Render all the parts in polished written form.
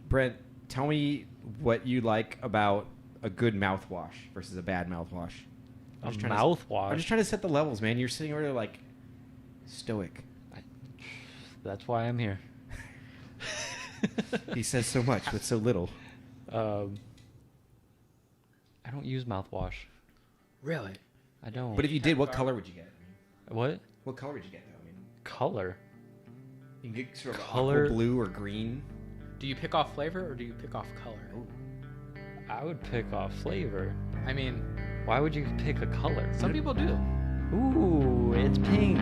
Brent, tell me what you like about a good mouthwash versus a bad mouthwash. Mouthwash? I'm just trying to set the levels, man. You're sitting over there like stoic. That's why I'm here. He says so much with so little. I don't use mouthwash. Really? I don't. But if you did, what color would you get? What? What color would you get, though? Color? You can get sort of Color? aqua blue or green. Do you pick off flavor or do you pick off color? Ooh. I would pick off flavor. I mean, Why would you pick a color? some people do. Ooh, it's pink.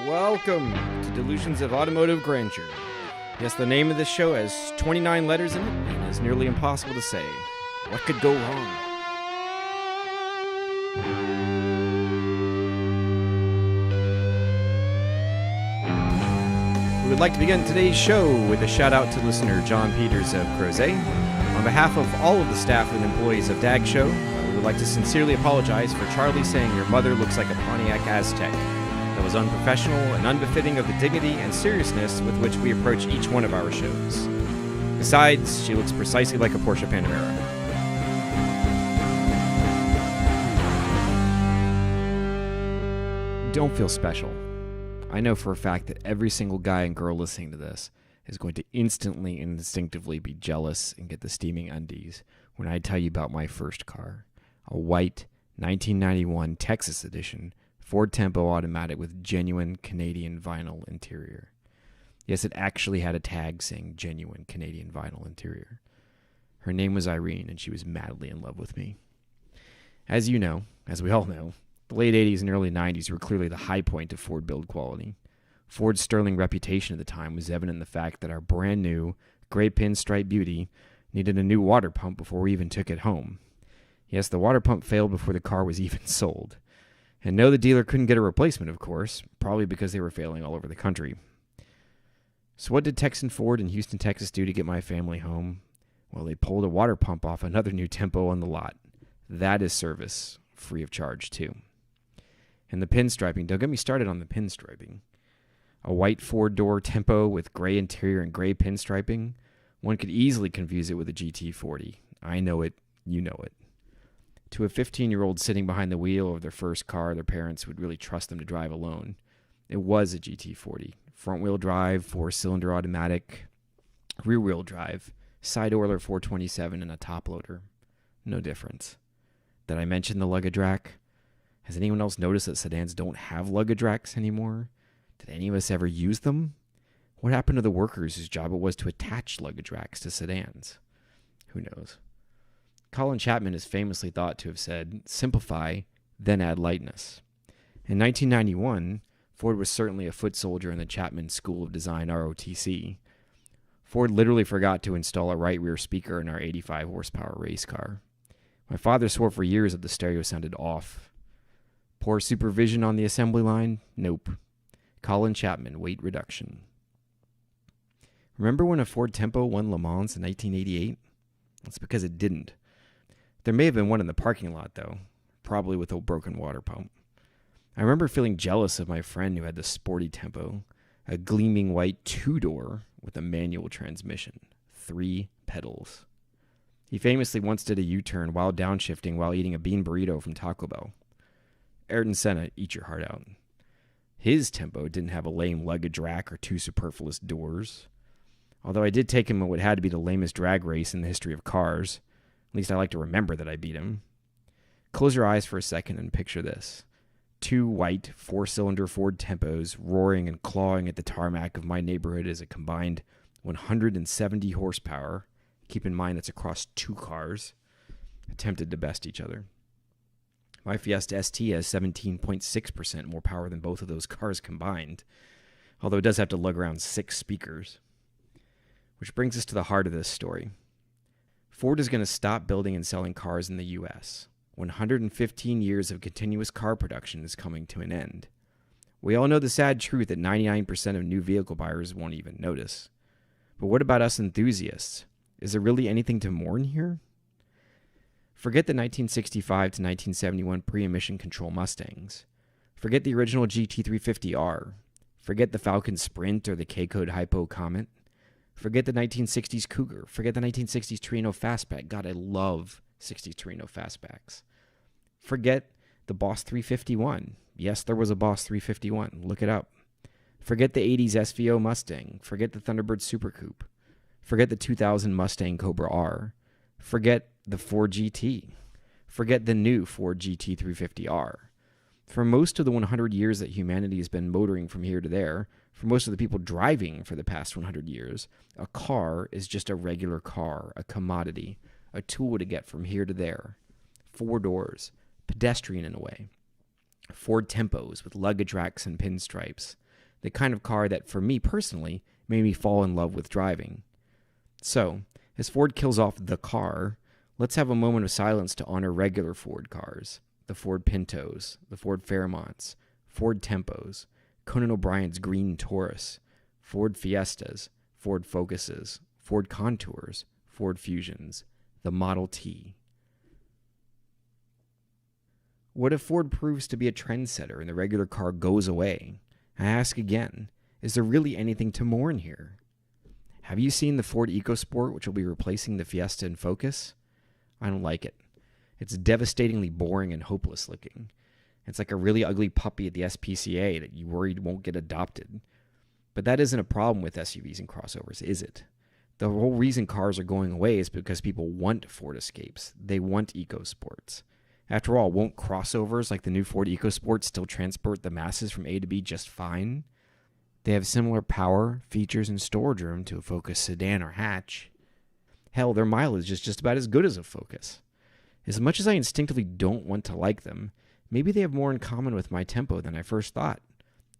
Welcome to Delusions of Automotive Grandeur. Yes, the name of this show has 29 letters in it, and it's nearly impossible to say. What could go wrong? We would like to begin today's show with a shout out to listener John Peters of Crozet. On behalf of all of the staff and employees of DAG Show, we would like to sincerely apologize for Charlie saying your mother looks like a Pontiac Aztec. That was unprofessional and unbefitting of the dignity and seriousness with which we approach each one of our shows. Besides, she looks precisely like a Porsche Panamera. Don't feel special. I know for a fact that every single guy and girl listening to this is going to instantly and instinctively be jealous and get the steaming undies when I tell you about my first car, a white 1991 Texas edition Ford Tempo automatic with genuine Canadian vinyl interior. Yes, it actually had a tag saying genuine Canadian vinyl interior. Her name was Irene, and she was madly in love with me. As you know, as we all know, the late 80s and early 90s were clearly the high point of Ford build quality. Ford's sterling reputation at the time was evident in the fact that our brand new gray pinstripe beauty needed a new water pump before we even took it home. Yes, the water pump failed before the car was even sold. And no, the dealer couldn't get a replacement, of course, probably because they were failing all over the country. So what did Texan Ford in Houston, Texas do to get my family home? Well, they pulled a water pump off another new Tempo on the lot. That is service, free of charge, too. And the pinstriping, don't get me started on the pinstriping. A white four-door Tempo with gray interior and gray pinstriping, one could easily confuse it with a GT-40. I know it, you know it. To a 15-year-old sitting behind the wheel of their first car, their parents would really trust them to drive alone. It was a GT40. Front-wheel drive, four-cylinder automatic, rear-wheel drive, side-oiler 427, and a top-loader. No difference. Did I mention the luggage rack? Has anyone else noticed that sedans don't have luggage racks anymore? Did any of us ever use them? What happened to the workers whose job it was to attach luggage racks to sedans? Who knows? Colin Chapman is famously thought to have said, simplify, then add lightness. In 1991, Ford was certainly a foot soldier in the Chapman School of Design ROTC. Ford literally forgot to install a right rear speaker in our 85 horsepower race car. My father swore for years that the stereo sounded off. Poor supervision on the assembly line? Nope. Colin Chapman, weight reduction. Remember when a Ford Tempo won Le Mans in 1988? That's because it didn't. There may have been one in the parking lot, though, probably with a broken water pump. I remember feeling jealous of my friend who had the sporty Tempo, a gleaming white two-door with a manual transmission, 3 pedals. He famously once did a U-turn while downshifting while eating a bean burrito from Taco Bell. Ayrton Senna, eat your heart out. His Tempo didn't have a lame luggage rack or 2 superfluous doors. Although I did take him in what had to be the lamest drag race in the history of cars. At least I like to remember that I beat him. Close your eyes for a second and picture this. 2 white 4-cylinder Ford Tempos roaring and clawing at the tarmac of my neighborhood as a combined 170 horsepower. Keep in mind that's across 2 cars. Attempted to best each other. My Fiesta ST has 17.6% more power than both of those cars combined. Although it does have to lug around 6 speakers. Which brings us to the heart of this story. Ford is going to stop building and selling cars in the U.S. 115 years of continuous car production is coming to an end. We all know the sad truth that 99% of new vehicle buyers won't even notice. But what about us enthusiasts? Is there really anything to mourn here? Forget the 1965 to 1971 pre-emission control Mustangs. Forget the original GT-350R. Forget the Falcon Sprint or the K-Code Hypo Comet. Forget the 1960s Cougar. Forget the 1960s Torino Fastback. God, I love 60s Torino Fastbacks. Forget the Boss 351. Yes, there was a Boss 351. Look it up. Forget the 80s SVO Mustang. Forget the Thunderbird Super Coupe. Forget the 2000 Mustang Cobra R. Forget the Ford GT. Forget the new Ford GT-350R. For most of the 100 years that humanity has been motoring from here to there, for most of the people driving for the past 100 years, a car is just a regular car, a commodity, a tool to get from here to there. 4 doors, pedestrian in a way. Ford Tempos with luggage racks and pinstripes. The kind of car that, for me personally, made me fall in love with driving. So, as Ford kills off the car, let's have a moment of silence to honor regular Ford cars. The Ford Pintos, the Ford Fairmonts, Ford Tempos, Conan O'Brien's Green Taurus, Ford Fiestas, Ford Focuses, Ford Contours, Ford Fusions, the Model T. What if Ford proves to be a trendsetter and the regular car goes away? I ask again, is there really anything to mourn here? Have you seen the Ford EcoSport, which will be replacing the Fiesta and Focus? I don't like it. It's devastatingly boring and hopeless looking. It's like a really ugly puppy at the SPCA that you worried won't get adopted. But that isn't a problem with SUVs and crossovers, is it? The whole reason cars are going away is because people want Ford Escapes. They want EcoSports. After all, won't crossovers like the new Ford EcoSport still transport the masses from A to B just fine? They have similar power, features, and storage room to a Focus sedan or hatch. Hell, their mileage is just about as good as a Focus. As much as I instinctively don't want to like them, maybe they have more in common with my Tempo than I first thought.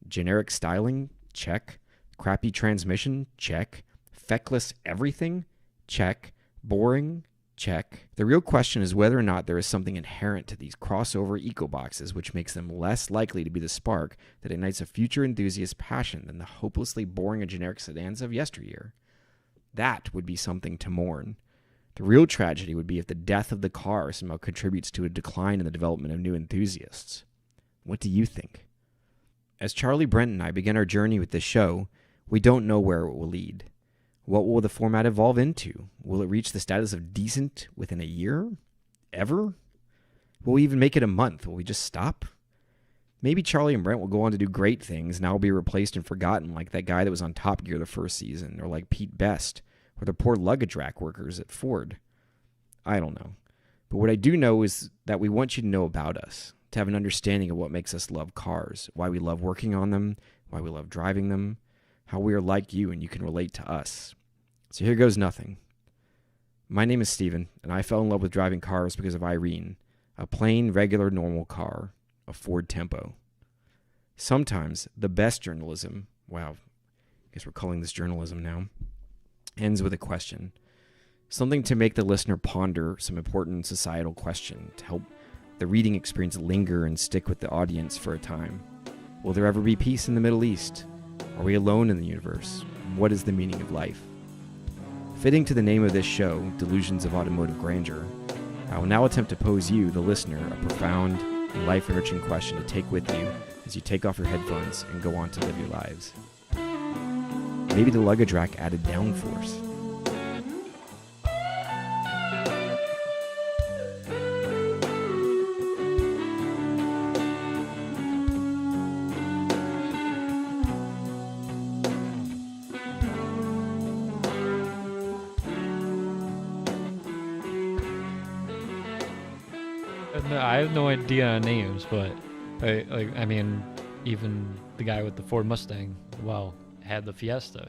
Generic styling? Check. Crappy transmission? Check. Feckless everything? Check. Boring? Check. The real question is whether or not there is something inherent to these crossover eco boxes which makes them less likely to be the spark that ignites a future enthusiast's passion than the hopelessly boring and generic sedans of yesteryear. That would be something to mourn. The real tragedy would be if the death of the car somehow contributes to a decline in the development of new enthusiasts. What do you think? As Charlie, Brent, and I begin our journey with this show, we don't know where it will lead. What will the format evolve into? Will it reach the status of decent within a year? Ever? Will we even make it a month? Will we just stop? Maybe Charlie and Brent will go on to do great things and I'll be replaced and forgotten like that guy that was on Top Gear the first season, or like Pete Best, or the poor luggage rack workers at Ford. I don't know. But what I do know is that we want you to know about us, to have an understanding of what makes us love cars, why we love working on them, why we love driving them, how we are like you and you can relate to us. So here goes nothing. My name is Steven, and I fell in love with driving cars because of Irene, a plain, regular, normal car, a Ford Tempo. Sometimes the best journalism, wow, I guess we're calling this journalism now, ends with a question. Something to make the listener ponder some important societal question to help the reading experience linger and stick with the audience for a time. Will there ever be peace in the Middle East? Are we alone in the universe? What is the meaning of life? Fitting to the name of this show, Delusions of Automotive Grandeur, I will now attempt to pose you, the listener, a profound and life-enriching question to take with you as you take off your headphones and go on to live your lives. Maybe the luggage rack added downforce. I have no idea on names, but I mean, even the guy with the Ford Mustang, had the Fiesta.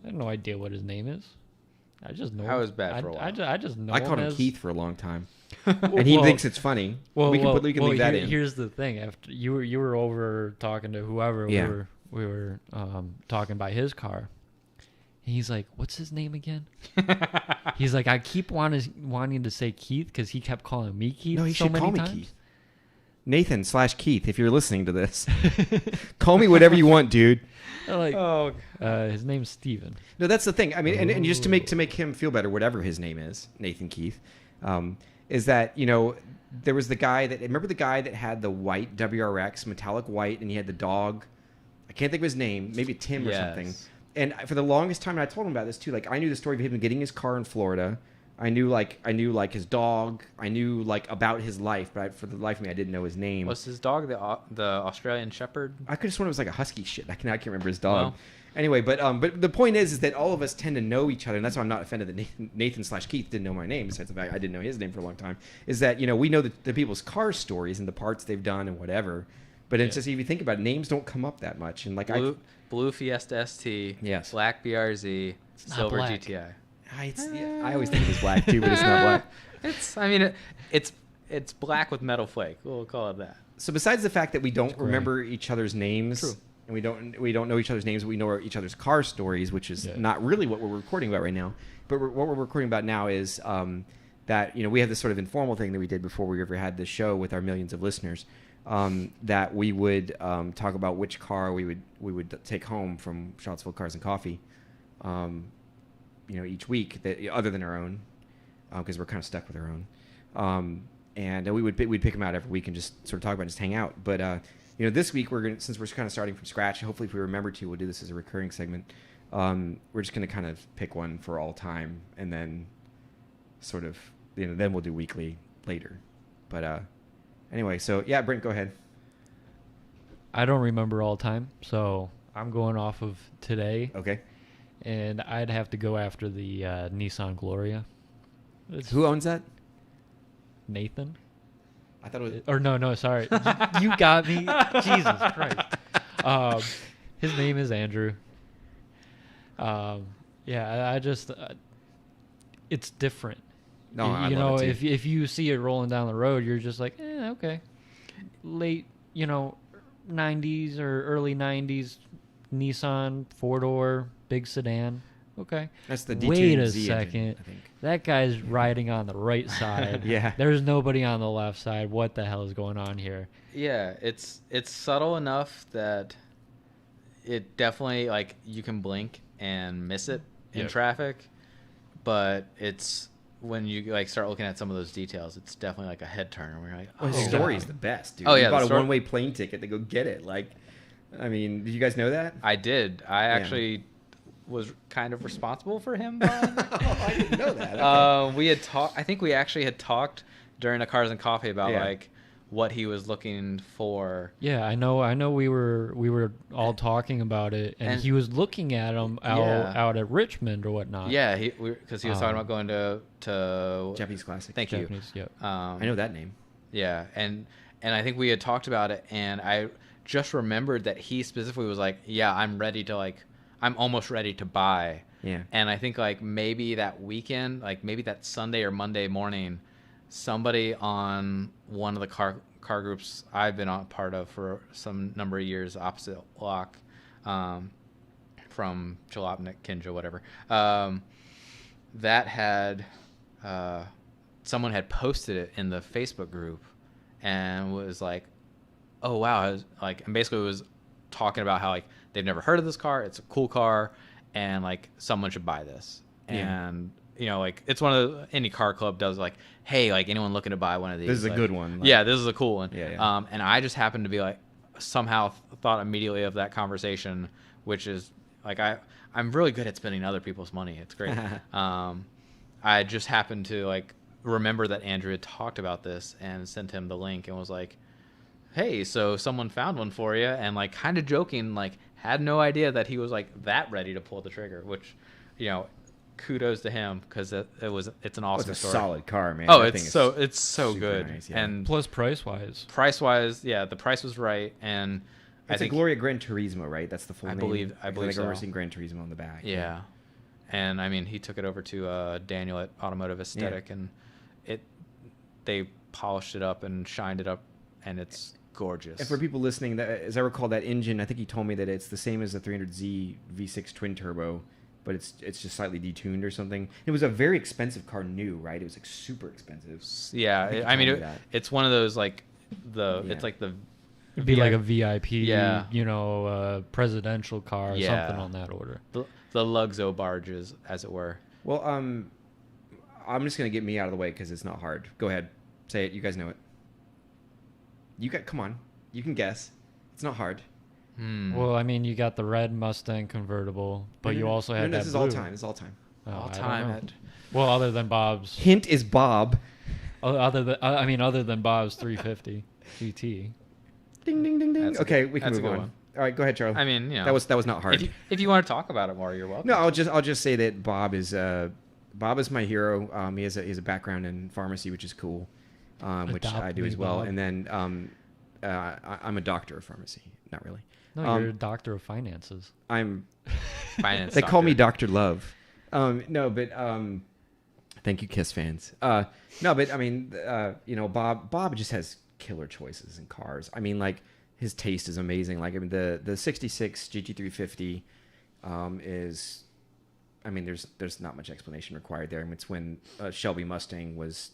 I have no idea what his name is. I just know. I was bad for a while. I just know. I called him as Keith for a long time, and he thinks it's funny. We can leave that in. Here's the thing: after you were over talking to whoever, Yeah. we were talking by his car. And he's like, "What's his name again?" He's like, "I keep wanting to say Keith because he kept calling me Keith." No, he so should many call me times. Keith. Nathan/Keith, if you're listening to this, call me whatever you want, dude. Like, his name's Steven. No, that's the thing. I mean, and just to make him feel better, whatever his name is, Nathan Keith, is that there was the guy that remember the guy that had the white WRX metallic white, and he had the dog. I can't think of his name. Maybe Tim or something. And for the longest time, and I told him about this too. Like I knew the story of him getting his car in Florida. I knew his dog. I knew about his life, but for the life of me, I didn't know his name. Was his dog the Australian Shepherd? I could have sworn it was like a husky shit. I can't remember his dog. Well, anyway, but the point is that all of us tend to know each other, and that's why I'm not offended that Nathan/Keith didn't know my name. Besides the fact I didn't know his name for a long time, is that we know the people's car stories and the parts they've done and whatever. But it's just if you think about it, names don't come up that much. And Blue Fiesta ST, yes, black BRZ, silver black. GTI. I always think it was black too, but it's not black. It's black with metal flake. We'll call it that. So besides the fact that we don't remember each other's names, True. and we don't know each other's names, but we know each other's car stories, which is not really what we're recording about right now. But what we're recording about now is that we have this sort of informal thing that we did before we ever had this show with our millions of listeners. That we would talk about which car we would take home from Charlottesville Cars and Coffee, each week that other than our own, because we're kind of stuck with our own, and we'd pick them out every week and just sort of talk about it, just hang out. But this week since we're kind of starting from scratch, hopefully if we remember to, we'll do this as a recurring segment. We're just going to kind of pick one for all time, and then sort of then we'll do weekly later, but. Anyway, so yeah, Brent, go ahead. I don't remember all time, so I'm going off of today. Okay. And I'd have to go after the Nissan Gloria. Who owns that? Nathan. I thought it was... Or no, sorry. You got me. Jesus Christ. His name is Andrew. I just... it's different. No, I love it too. if you see it rolling down the road, you're just like, okay. Late, 90s or early 90s Nissan 4-door big sedan. Okay. That's the D2Z Wait a engine, second. I think. That guy's riding on the right side. Yeah. There's nobody on the left side. What the hell is going on here? Yeah, it's subtle enough that it definitely you can blink and miss it in traffic, but it's when you start looking at some of those details, it's definitely a head turner. Where you're like, his story's the best, dude. Oh yeah, you bought a one-way plane ticket to go get it. Did you guys know that? I did. I actually was kind of responsible for him buying. I didn't know that. Okay. We had talked. I think we actually had talked during the Cars and Coffee about what he was looking for. Yeah, I know. We were all talking about it, and he was looking at them out at Richmond or whatnot. Yeah, because he was talking about going to Japanese Classic. Thank you. Yep. I know that name. Yeah, and I think we had talked about it, and I just remembered that he specifically was like, "Yeah, I'm ready to I'm almost ready to buy." Yeah. And I think maybe that weekend, maybe that Sunday or Monday morning, somebody on one of the car groups I've been a part of for some number of years, opposite lock, from Jalopnik, Kinja, whatever, that had someone had posted it in the Facebook group and was like, oh wow, and basically was talking about how they've never heard of this car, it's a cool car, and someone should buy this. And it's one of any car club does hey, anyone looking to buy one of these, this is a good one. Yeah, this is a cool one. Yeah. And I just happened to be somehow thought immediately of that conversation, which is I'm really good at spending other people's money. It's great. I just happened to remember that Andrew had talked about this and sent him the link and was like, hey, so someone found one for you, and kind of joking, had no idea that he was that ready to pull the trigger, which kudos to him, because it's an awesome it's a story. solid car, man. Oh, it's so good. Nice, yeah. And plus price wise, yeah, the price was right, and I think Gloria Gran Turismo, right? That's the full I name. believe I so. remember seeing Gran Turismo on the back. Yeah. And I mean, he took it over to Daniel at Automotive Aesthetic, and they polished it up and shined it up, and it's gorgeous. And for people listening, as I recall, that engine, I think he told me that it's the same as the 300Z V6 twin turbo, but it's just slightly detuned or something. It was a very expensive car, new, right? It was super expensive. Yeah, I mean, it's one of those it's the. It'd be like a VIP, yeah. Presidential car, or something on that order. The Lugzo barges, as it were. Well, I'm just gonna get me out of the way because it's not hard. Go ahead, say it. You guys know it. Come on. You can guess. It's not hard. Well, I mean, you got the red Mustang convertible, but you also had that This is blue. all time. It's all time. Oh, All I don't time know. at Well, other than Bob's. Hint is Bob. Other than Bob's 350 GT. Ding ding ding ding. That's a Okay, good- we can that's a move good on. one. All right, go ahead, Charlie. I mean, you know, that was not hard. if you want to talk about it more, you're welcome. No, I'll just say that Bob is my hero. He has a background in pharmacy, which is cool, which Adopt I do me, as well. Bob. And then I'm a doctor of pharmacy. Not really. No, you're a doctor of finances. I'm. Finance They call me doctor. Doctor Love. No, but thank you, Kiss fans. No, but I mean, Bob just has killer choices in cars. I mean, like his taste is amazing. Like I mean, the '66 GT-350 is. I mean, there's not much explanation required there. I mean, it's when Shelby Mustang was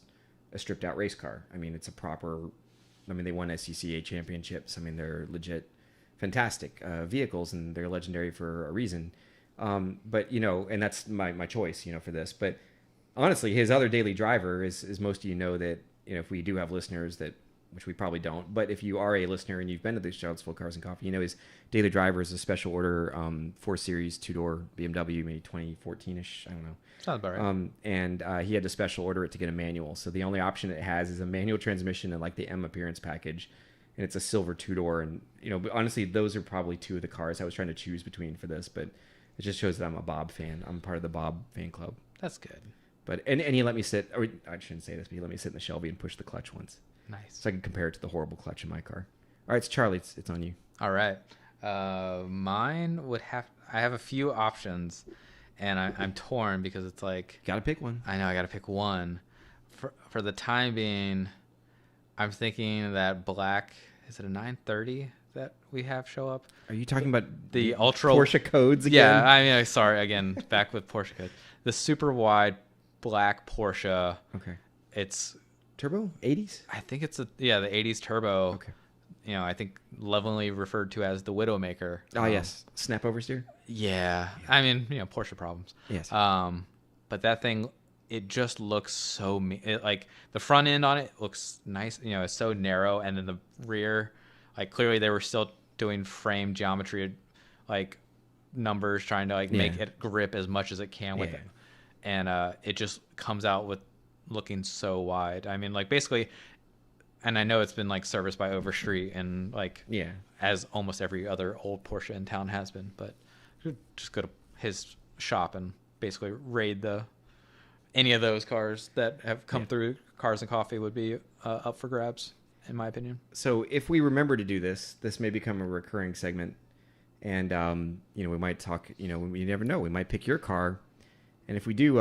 a stripped out race car. I mean, it's a proper. I mean, they won SCCA championships. I mean, they're legit fantastic vehicles, and they're legendary for a reason. But and that's my choice, for this. But honestly, his other daily driver is most of you know that if we do have listeners that, which we probably don't, but if you are a listener and you've been to the Charlottesville Cars and Coffee, his daily driver is a special order 4 Series 2-door BMW, maybe 2014ish, I don't know. Sounds about right. And he had to special order it to get a manual. So the only option it has is a manual transmission and like the M appearance package. And it's a silver 2-door. And, but honestly, those are probably two of the cars I was trying to choose between for this. But it just shows that I'm a Bob fan. I'm part of the Bob fan club. That's good. But and he let me sit, or I shouldn't say this, but he let me sit in the Shelby and push the clutch once. Nice. So I can compare it to the horrible clutch in my car. All right, it's Charlie. It's on you. All right. Mine would I have a few options, and I'm torn because it's like. Got to pick one. I know, I got to pick one. For the time being, I'm thinking that black, is it a 930 that we have show up? Are you talking about the ultra Porsche codes again? Yeah, I mean, sorry, again, back with Porsche codes. The super wide black Porsche. Okay. It's turbo 80s. I think it's the 80s turbo. Okay. I think lovingly referred to as the Widowmaker. Oh yes, snap oversteer. Yeah. I mean, Porsche problems. Yes. But that thing, it just looks so like the front end on it looks nice. It's so narrow, and then the rear, like clearly they were still doing frame geometry, like numbers, trying to make it grip as much as it can with it, and it just comes out with looking so wide. I mean, like basically, and I know it's been like serviced by Overstreet and as almost every other old Porsche in town has been, but just go to his shop and basically raid any of those cars that have come through Cars and Coffee would be up for grabs, in my opinion. So if we remember to do this may become a recurring segment, and we might talk. We never know. We might pick your car, and if we do,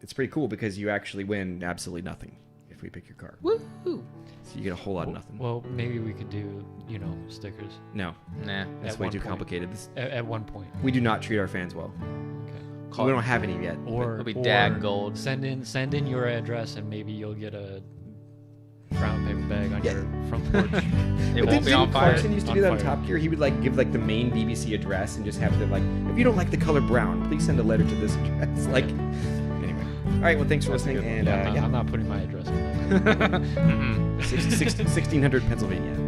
it's pretty cool because you actually win absolutely nothing if we pick your car. Woo! So you get a whole lot of nothing. Well, maybe we could do stickers. No, Nah. that's At way one too point. complicated. At one point. We do not treat our fans well. Okay. We don't have any yet. Or It'll be or DAG gold. Send in your address, and maybe you'll get a brown paper bag on your front porch. It won't be on fire. Clarkson used to On do that on fire. Top Gear. He would give the main BBC address and just have the if you don't like the color brown, please send a letter to this address. Anyway. All right. Well, thanks for That's a listening. good And one. I'm not putting my address in there. 1600 Pennsylvania.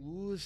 Ooh,